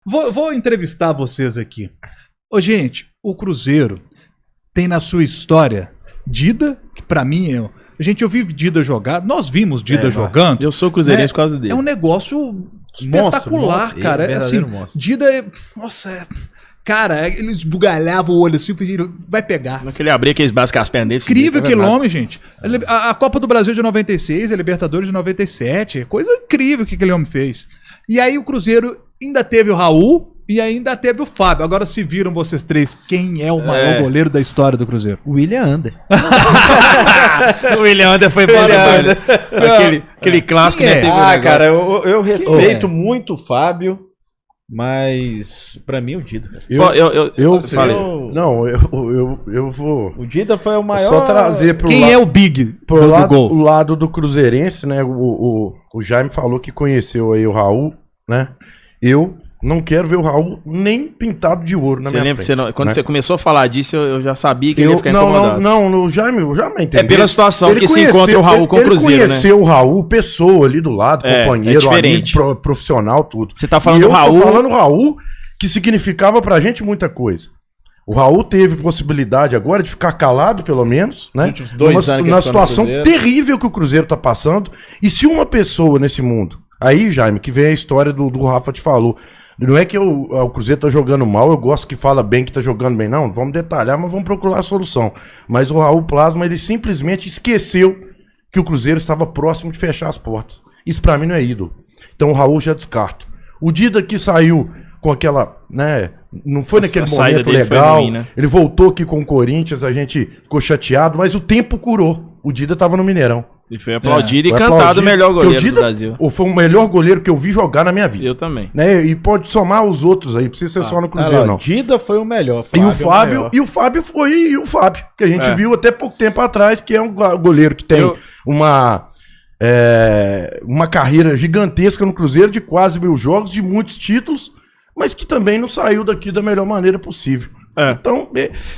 Vou entrevistar vocês aqui. Ô, gente, o Cruzeiro tem na sua história Dida, que pra mim é... Gente, eu vi Dida jogar, nós vimos Dida jogando. Eu sou cruzeirense por causa dele. É um negócio espetacular, monstro, cara. É assim, Dida é... Nossa, cara, ele esbugalhava o olho assim, vai pegar. Não que ele abria aqueles braços com as pernas dele. Incrível aquele homem, gente. A Copa do Brasil de 96, a Libertadores de 97, coisa incrível que aquele homem fez. E aí o Cruzeiro ainda teve o Raul e ainda teve o Fábio. Agora se viram vocês três, quem é o maior goleiro da história do Cruzeiro? William Under. O William Under foi embora. Aquele clássico, né? Cara, eu respeito muito o Fábio, mas pra mim o Dida. Eu vou. O Dida foi o maior. Só trazer pro quem é o Big pro lado do Cruzeirense, né? O Jaime falou que conheceu aí o Raul, né? Eu não quero ver o Raul nem pintado de ouro na minha frente. Quando você começou a falar disso, eu já sabia que ele ia ficar incomodado. Não, o Jaime entendeu. É pela situação que se encontra o Raul com o Cruzeiro, né? Ele conheceu o Raul, pessoa ali do lado, companheiro, amigo, profissional, tudo. Você tá falando do Raul... Eu tô falando do Raul, que significava pra gente muita coisa. O Raul teve possibilidade agora de ficar calado, pelo menos, né? Numa situação terrível que o Cruzeiro tá passando. E se uma pessoa nesse mundo... Aí, Jaime, que vem a história do Rafa te falou. Não é que o Cruzeiro tá jogando mal, eu gosto que fala bem que tá jogando bem. Não, vamos detalhar, mas vamos procurar a solução. Mas o Raul Plasma, ele simplesmente esqueceu que o Cruzeiro estava próximo de fechar as portas. Isso pra mim não é ídolo. Então o Raul já descarto. O Dida que saiu com aquela, né, não foi naquele momento legal, ruim, né? Ele voltou aqui com o Corinthians, a gente ficou chateado, mas o tempo curou. O Dida tava no Mineirão. E foi aplaudido e cantado o melhor goleiro do Brasil. Foi o melhor goleiro que eu vi jogar na minha vida. Eu também. Né? E pode somar os outros aí, precisa ser só no Cruzeiro, não. Dida foi o melhor. E o Fábio foi o Fábio, que a gente viu até pouco tempo atrás, que é um goleiro que tem uma carreira gigantesca no Cruzeiro, de quase 1000 jogos, de muitos títulos, mas que também não saiu daqui da melhor maneira possível. Então,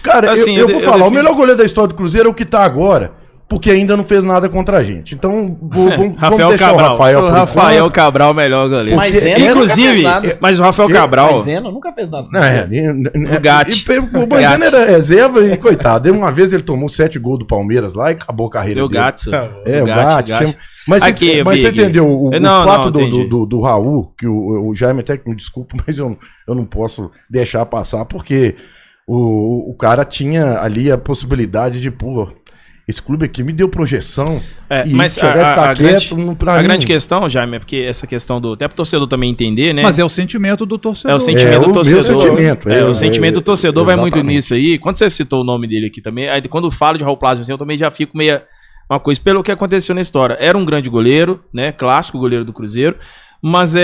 cara, assim, eu vou falar, o melhor goleiro da história do Cruzeiro é o que tá agora, porque ainda não fez nada contra a gente. Então, vamos deixar Cabral. o Rafael Cabral, o melhor goleiro. Mas Zeno inclusive, mas o Rafael Cabral... Mas Zeno nunca fez nada. O Gatti. O Zeno era reserva e, coitado, uma vez ele tomou 7 gols do Palmeiras lá e acabou a carreira dele. O Gatti. Mas você entendeu o fato do Raul, que o Jaime até que me desculpa, mas eu não posso deixar passar, porque o cara tinha ali a possibilidade de, esse clube aqui me deu projeção. Mas a grande questão, Jaime, é porque essa questão do... Até pro torcedor também entender, né? Mas é o sentimento do torcedor. É o sentimento do torcedor. O sentimento do torcedor vai muito nisso aí. Quando você citou o nome dele aqui também, aí quando falo de Raul Plasma, eu também já fico meio... Uma coisa, pelo que aconteceu na história. Era um grande goleiro, né? Clássico goleiro do Cruzeiro. Mas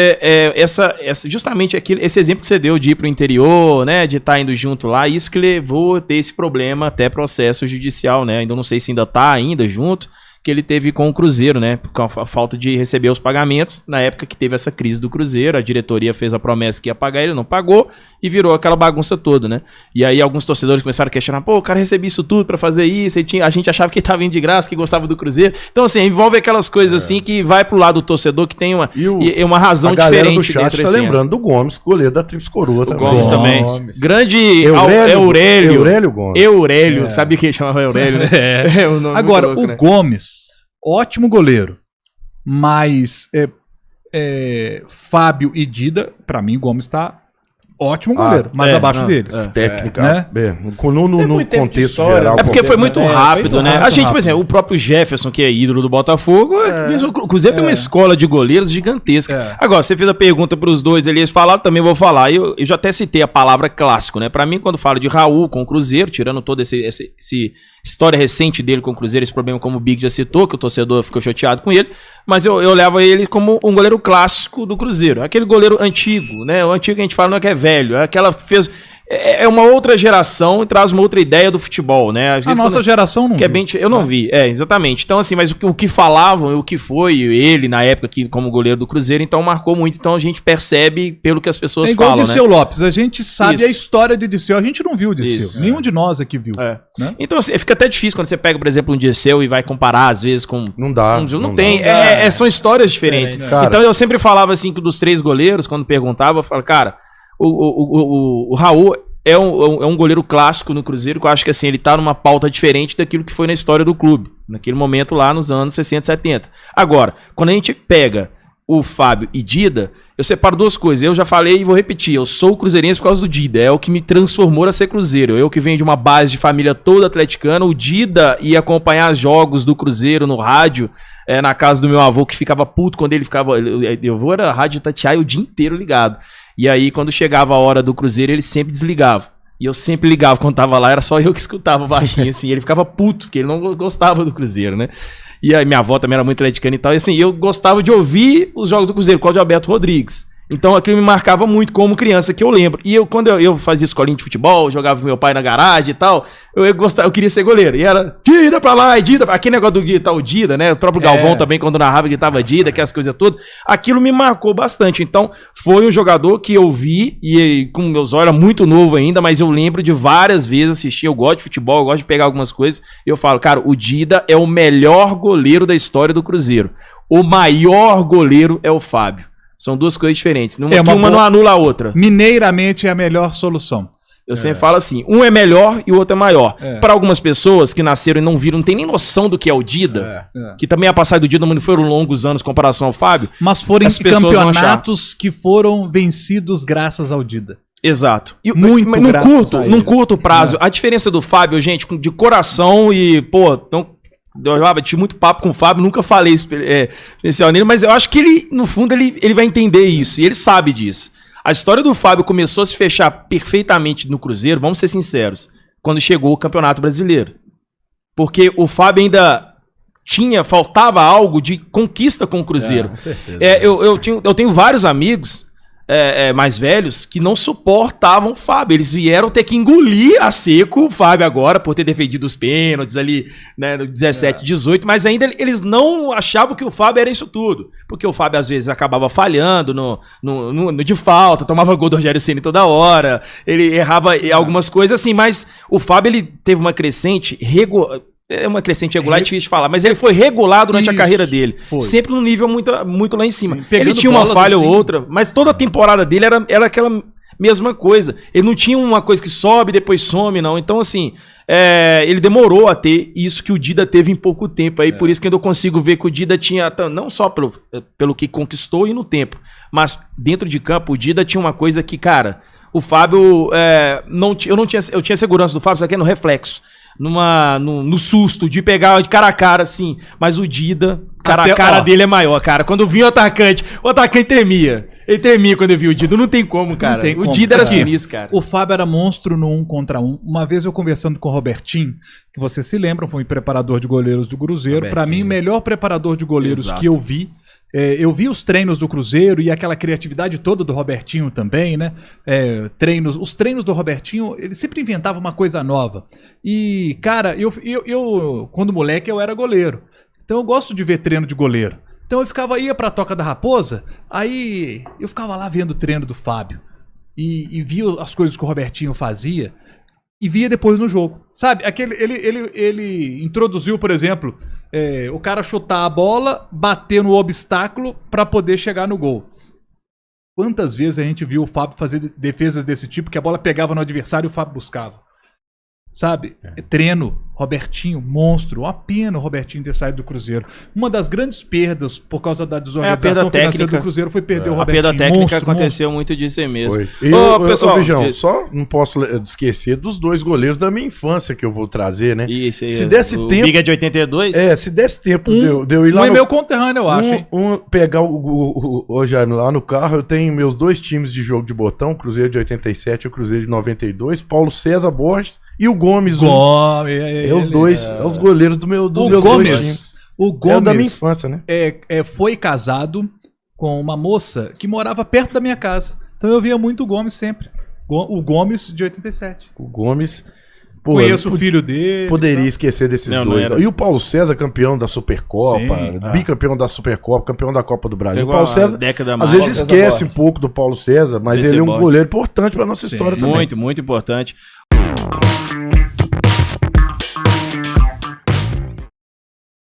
justamente esse exemplo que você deu de ir pro interior, né? De estar indo junto lá, isso que levou a ter esse problema até processo judicial, né? Ainda não sei se ainda tá junto, que ele teve com o Cruzeiro, né? Com a falta de receber os pagamentos. Na época que teve essa crise do Cruzeiro, a diretoria fez a promessa que ia pagar, ele não pagou e virou aquela bagunça toda, né? E aí alguns torcedores começaram a questionar, o cara recebia isso tudo pra fazer isso, a gente achava que ele tava indo de graça, que gostava do Cruzeiro. Então, assim, envolve aquelas coisas assim que vai pro lado do torcedor, que tem uma razão diferente. Do chat tá lembrando do Gomes, goleiro da Tríplice Coroa também. Gomes também. Grande Aurélio Gomes. Aurélio, sabia que ele chamava Aurélio, né? Agora, o Gomes, ótimo goleiro, mas Fábio e Dida, pra mim o Gomes tá ótimo goleiro, mas abaixo deles. Técnica, né? No contexto geral. É porque foi muito rápido, né? A gente, por exemplo, o próprio Jefferson, que é ídolo do Botafogo, o Cruzeiro tem uma escola de goleiros gigantesca. Agora, você fez a pergunta pros dois, eles falaram, também vou falar. Eu já até citei a palavra clássico, né? Pra mim, quando falo de Raul com o Cruzeiro, tirando toda essa história recente dele com o Cruzeiro, esse problema como o Big já citou, que o torcedor ficou chateado com ele, mas eu levo ele como um goleiro clássico do Cruzeiro. Aquele goleiro antigo, né? O antigo que a gente fala não é que é velho, é aquela que fez... é uma outra geração e traz uma outra ideia do futebol, né? Às vezes, a nossa geração não viu. Eu não vi, exatamente. Então, assim, mas o que falavam, o que foi ele na época aqui como goleiro do Cruzeiro, então marcou muito. Então a gente percebe pelo que as pessoas falam, né? É igual o Dirceu Lopes, a gente sabe a história de Dirceu, a gente não viu o Dirceu. Nenhum de nós aqui viu. Né? Então, assim, fica até difícil quando você pega, por exemplo, um Dirceu e vai comparar, às vezes, com... Não dá. Não tem. São histórias diferentes. Então eu sempre falava, assim, que dos 3 goleiros, quando perguntava, eu falava, cara, o Raul é um goleiro clássico no Cruzeiro, que eu acho que, assim, ele tá numa pauta diferente daquilo que foi na história do clube, naquele momento lá nos anos 60, 70. Agora, quando a gente pega o Fábio e Dida, eu separo 2 coisas. Eu já falei e vou repetir, eu sou cruzeirense por causa do Dida, é o que me transformou a ser Cruzeiro. Eu que venho de uma base de família toda atleticana, o Dida ia acompanhar jogos do Cruzeiro no rádio, na casa do meu avô, que ficava puto quando ele ficava... Eu vou era rádio Itatiaia o dia inteiro ligado. E aí, quando chegava a hora do Cruzeiro, ele sempre desligava. E eu sempre ligava quando tava lá, era só eu que escutava baixinho, assim. Ele ficava puto, porque ele não gostava do Cruzeiro, né? E aí minha avó também era muito atleticana e tal. E assim, eu gostava de ouvir os jogos do Cruzeiro, com o Alberto Rodrigues. Então aquilo me marcava muito como criança, que eu lembro. E quando eu fazia escolinha de futebol, jogava com meu pai na garagem e tal, eu queria ser goleiro. E era Dida pra lá, e Dida pra... Aquele negócio do Dida, o Dida, né? O próprio Galvão também, quando narrava, gritava Dida, aquelas coisas todas. Aquilo me marcou bastante. Então foi um jogador que eu vi, e com meus olhos, era muito novo ainda, mas eu lembro de várias vezes assistir. Eu gosto de futebol, eu gosto de pegar algumas coisas. E eu falo, cara, o Dida é o melhor goleiro da história do Cruzeiro. O maior goleiro é o Fábio. São 2 coisas diferentes. Uma não anula a outra. Mineiramente é a melhor solução. Eu sempre falo assim, um é melhor e o outro é maior. Para algumas pessoas que nasceram e não viram, não tem nem noção do que é o Dida, que também a passagem do Dida não foram longos anos em comparação ao Fábio. Mas foram campeonatos que foram vencidos graças ao Dida. Exato. E muito num curto prazo. A diferença do Fábio, gente, de coração e, eu tive muito papo com o Fábio, nunca falei especial nele, mas eu acho que ele, no fundo, ele vai entender isso, e ele sabe disso. A história do Fábio começou a se fechar perfeitamente no Cruzeiro, vamos ser sinceros, quando chegou o Campeonato Brasileiro. Porque o Fábio ainda faltava algo de conquista com o Cruzeiro. Com certeza. Eu tenho vários amigos mais velhos que não suportavam o Fábio. Eles vieram ter que engolir a seco o Fábio agora, por ter defendido os pênaltis ali, né, no 17, 18, mas ainda eles não achavam que o Fábio era isso tudo. Porque o Fábio, às vezes, acabava falhando no de falta, tomava gol do Rogério Ceni toda hora, ele errava algumas coisas assim, mas o Fábio, ele teve uma crescente regular, é difícil de falar, mas ele foi regular durante a carreira dele. Foi. Sempre num nível muito lá em cima. Sim, ele tinha uma falha assim, ou outra, mas toda a temporada dele era aquela mesma coisa. Ele não tinha uma coisa que sobe e depois some, não. Então, assim, ele demorou a ter isso que o Dida teve em pouco tempo. Aí, por isso que eu consigo ver que o Dida tinha, não só pelo que conquistou e no tempo, mas dentro de campo, o Dida tinha uma coisa que, cara, o Fábio, eu tinha segurança do Fábio, só que no reflexo. No susto de pegar de cara a cara, assim. Mas o Dida, a cara dele é maior, cara. Quando vinha o atacante tremia. Ele tremia quando eu vi o Dida. Não tem como, cara. O Dida era sinistro, cara. O Fábio era monstro no 1 contra 1. Uma vez eu conversando com o Robertinho, que vocês se lembram, foi preparador de goleiros do Cruzeiro. Pra mim, o melhor preparador de goleiros que eu vi. Eu vi os treinos do Cruzeiro e aquela criatividade toda do Robertinho também, né? Os treinos do Robertinho, ele sempre inventava uma coisa nova. E, cara, eu quando moleque, eu era goleiro. Então eu gosto de ver treino de goleiro. Então ia pra Toca da Raposa, aí eu ficava lá vendo o treino do Fábio. E via as coisas que o Robertinho fazia. E via depois no jogo. Sabe? Ele introduziu, por exemplo, o cara chutar a bola, bater no obstáculo para poder chegar no gol. Quantas vezes a gente viu o Fábio fazer defesas desse tipo, que a bola pegava no adversário e o Fábio buscava? Sabe? Treino, Robertinho, monstro. Uma pena o Robertinho ter saído do Cruzeiro. Uma das grandes perdas por causa da desorganização financeira do Cruzeiro foi perder o Robertinho. A perda técnica aconteceu muito disso aí mesmo. Pessoal, Vijão, só não posso esquecer dos 2 goleiros da minha infância que eu vou trazer, né? Isso aí. Se desse tempo... Biga de 82? Se desse tempo de eu ir lá... é meu conterrâneo, eu acho, hein? Pegar Jaime, lá no carro, eu tenho meus 2 times de jogo de botão, Cruzeiro de 87 e o Cruzeiro de 92, Paulo César Borges e o Gomes. Os dois, os goleiros dos meus 2 times. O Gomes da minha infância, né? Foi casado com uma moça que morava perto da minha casa. Então eu via muito o Gomes sempre. O Gomes, de 87. O Gomes... Conheço o filho dele. Poderia esquecer desses dois. E o Paulo César, campeão da Supercopa, bicampeão da Supercopa, campeão da Copa do Brasil. O Paulo César, às vezes esquece um pouco do Paulo César, mas ele é um goleiro importante para nossa história também. Muito, muito importante.